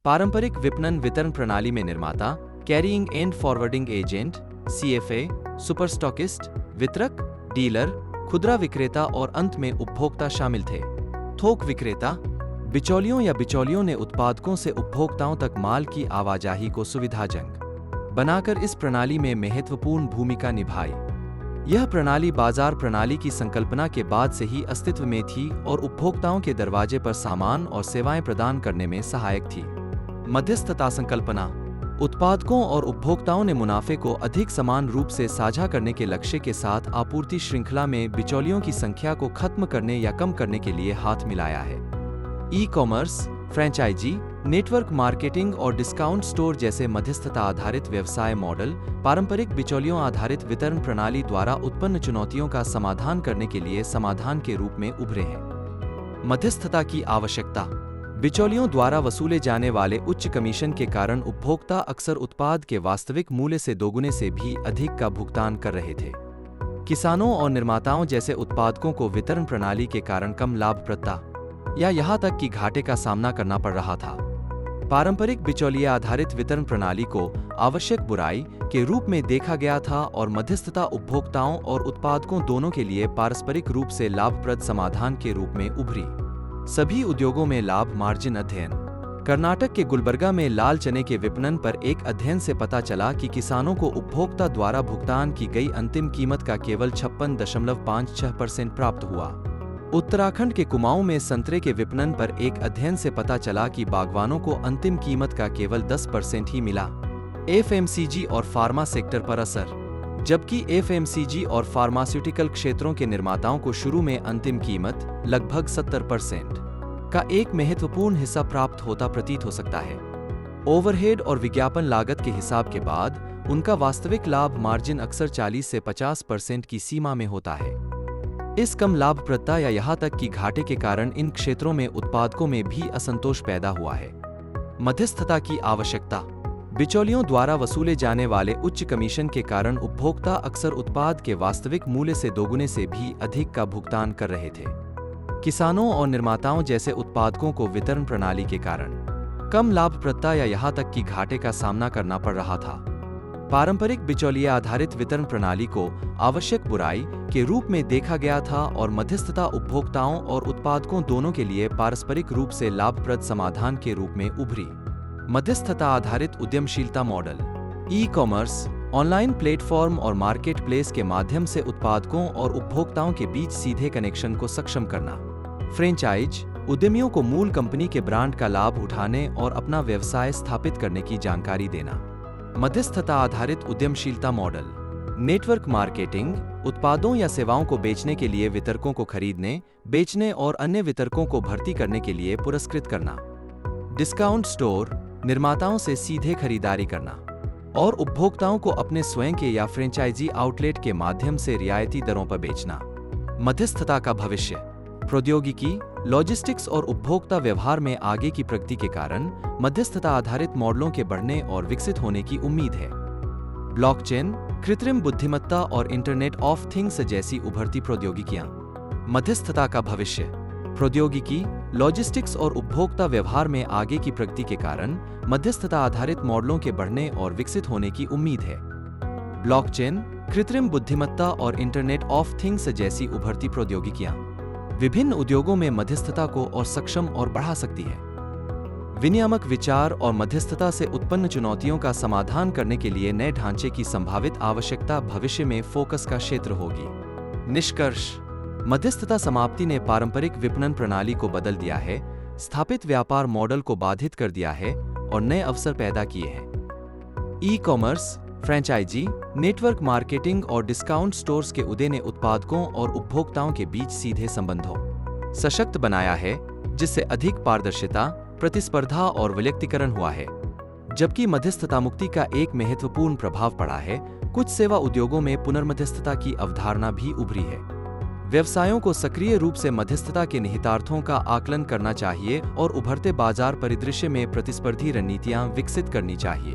पारंपरिक विपणन वितरण प्रणाली में निर्माता, carrying and forwarding agent, CFA, super stockist, वितरक, डीलर, खुदरा विक्रेता और अंत में उपभोक्ता शामिल थे। थोक विक्रेता, बिचौलियों या बिचौलियों ने उत्पादकों से उपभोक्ताओं तक माल की आवाजाही को सुविधाजनक बनाकर इस प्रणाली में महत्वपूर्ण भूमिका निभाई। यह प्रणाली बाजार प्रणाली की संकल्पना के बाद से ही अस्तित्व में थी और उपभोक्ताओं के दरवाजे पर सामान और सेवाएं प्रदान करने में सहायक थी। मध्यस्थता संकल्पना, उत्पादकों और उपभोक्ताओं ने मुनाफे को अधिक समान रूप से साझा करने के लक्ष्य के साथ आपूर्ति श्रृंखला में बिचौलियों की संख्या को खत्म करने या कम करने के लिए हाथ मिलाया है। ई-कॉमर्स, फ्रेंचाइजी, नेटवर्क मार्केटिंग और डिस्काउंट स्टोर जैसे मध्यस्थता आधारित व्यवसाय मॉडल पारंपरिक बिचौलियों आधारित वितरण प्रणाली द्वारा उत्पन्न चुनौतियों का समाधान करने के लिए समाधान के रूप में उभरे हैं। मध्यस्थता की आवश्यकता, बिचौलियों द्वारा वसूले जाने वाले उच्च कमीशन के कारण उपभोक्ता अक्सर उत्पाद के वास्तविक मूल्य से दोगुने से भी अधिक का भुगतान कर रहे थे। किसानों और निर्माताओं जैसे उत्पादकों को वितरण प्रणाली के कारण कम लाभप्रदता या यहाँ तक कि घाटे का सामना करना पड़ रहा था। पारंपरिक बिचौलिया आधारित वितरण प्रणाली को आवश्यक बुराई के रूप में देखा गया था और मध्यस्थता उपभोक्ताओं और उत्पादकों दोनों के लिए पारस्परिक रूप से लाभप्रद समाधान के रूप में उभरी। सभी उद्योगों में लाभ मार्जिन अध्ययन। कर्नाटक के गुलबर्गा में लाल चने के विपणन पर एक अध्ययन से पता चला कि किसानों को उपभोक्ता द्वारा भुगतान की गई अंतिम कीमत का केवल 56.56% प्राप्त हुआ। उत्तराखंड के कुमाऊं में संतरे के विपणन पर एक अध्ययन से पता चला कि बागवानों को अंतिम कीमत का केवल 10% ही मिला। एफएमसीजी और फार्मा सेक्टर पर असर, जबकि एफएमसीजी और फार्मास्यूटिकल क्षेत्रों के निर्माताओं को शुरू में अंतिम कीमत लगभग 70% का एक महत्वपूर्ण हिस्सा प्राप्त होता प्रतीत हो सकता है। ओवरहेड और विज्ञापन लागत के हिसाब के बाद उनका वास्तविक लाभ मार्जिन अक्सर 40 से 50% की सीमा में होता है। इस कम लाभप्रदता या यहाँ तक कि घाटे के कारण इन क्षेत्रों में उत्पादकों में भी असंतोष पैदा हुआ है। मध्यस्थता की आवश्यकता, बिचौलियों द्वारा वसूले जाने वाले उच्च कमीशन के कारण उपभोक्ता अक्सर उत्पाद के वास्तविक मूल्य से दोगुने से भी अधिक का भुगतान कर रहे थे। किसानों और निर्माताओं जैसे उत्पादकों को वितरण प्रणाली के कारण कम लाभप्रदता या यहाँ तक कि घाटे का सामना करना पड़ रहा था। पारंपरिक बिचौलिया आधारित वितरण प्रणाली को आवश्यक बुराई के रूप में देखा गया था और मध्यस्थता उपभोक्ताओं और उत्पादकों दोनों के लिए पारस्परिक रूप से लाभप्रद समाधान के रूप में उभरी। मध्यस्थता आधारित उद्यमशीलता मॉडल, ई-कॉमर्स, ऑनलाइन प्लेटफॉर्म और मार्केट प्लेस के माध्यम से उत्पादकों और उपभोक्ताओं के बीच सीधे कनेक्शन को सक्षम करना। फ्रेंचाइज, उद्यमियों को मूल कंपनी के ब्रांड का लाभ उठाने और अपना व्यवसाय स्थापित करने की जानकारी देना। मध्यस्थता आधारित उद्यमशीलता मॉडल, नेटवर्क मार्केटिंग, उत्पादों या सेवाओं को बेचने के लिए वितरकों को खरीदने, बेचने और अन्य वितरकों को भर्ती करने के लिए पुरस्कृत करना। डिस्काउंट स्टोर, निर्माताओं से सीधे खरीदारी करना और उपभोक्ताओं को अपने स्वयं के या फ्रेंचाइजी आउटलेट के माध्यम से रियायती दरों पर बेचना। मध्यस्थता का भविष्य, प्रौद्योगिकी, लॉजिस्टिक्स और उपभोक्ता व्यवहार में आगे की प्रगति के कारण मध्यस्थता आधारित मॉडलों के बढ़ने और विकसित होने की उम्मीद है। ब्लॉकचेन, कृत्रिम बुद्धिमत्ता और इंटरनेट ऑफ थिंग्स जैसी उभरती प्रौद्योगिकियां। मध्यस्थता का भविष्य, प्रौद्योगिकी, लॉजिस्टिक्स और उपभोक्ता व्यवहार में आगे की प्रगति के कारण मध्यस्थता आधारित मॉडलों के बढ़ने और विकसित होने की उम्मीद है। ब्लॉकचेन, कृत्रिम बुद्धिमत्ता और इंटरनेट ऑफ थिंग्स जैसी उभरती प्रौद्योगिकियां विभिन्न उद्योगों में मध्यस्थता को और सक्षम और बढ़ा सकती है। विनियामक विचार और मध्यस्थता से उत्पन्न चुनौतियों का समाधान करने के लिए नए ढांचे की संभावित आवश्यकता भविष्य में फोकस का क्षेत्र होगी। निष्कर्ष, मध्यस्थता समाप्ति ने पारंपरिक विपणन प्रणाली को बदल दिया है, स्थापित व्यापार मॉडल को बाधित कर दिया है और नए अवसर पैदा किए हैं। ई-कॉमर्स, फ्रेंचाइजी, नेटवर्क मार्केटिंग और डिस्काउंट स्टोर्स के उदय ने उत्पादकों और उपभोक्ताओं के बीच सीधे संबंधों सशक्त बनाया है, जिससे अधिक पारदर्शिता, प्रतिस्पर्धा और वैयक्तिकरण हुआ है। जबकि मध्यस्थता मुक्ति का एक महत्वपूर्ण प्रभाव पड़ा है, कुछ सेवा उद्योगों में पुनर्मध्यस्थता की अवधारणा भी उभरी है। व्यवसायों को सक्रिय रूप से मध्यस्थता के निहितार्थों का आकलन करना चाहिए और उभरते बाजार परिदृश्य में प्रतिस्पर्धी रणनीतियां विकसित करनी चाहिए।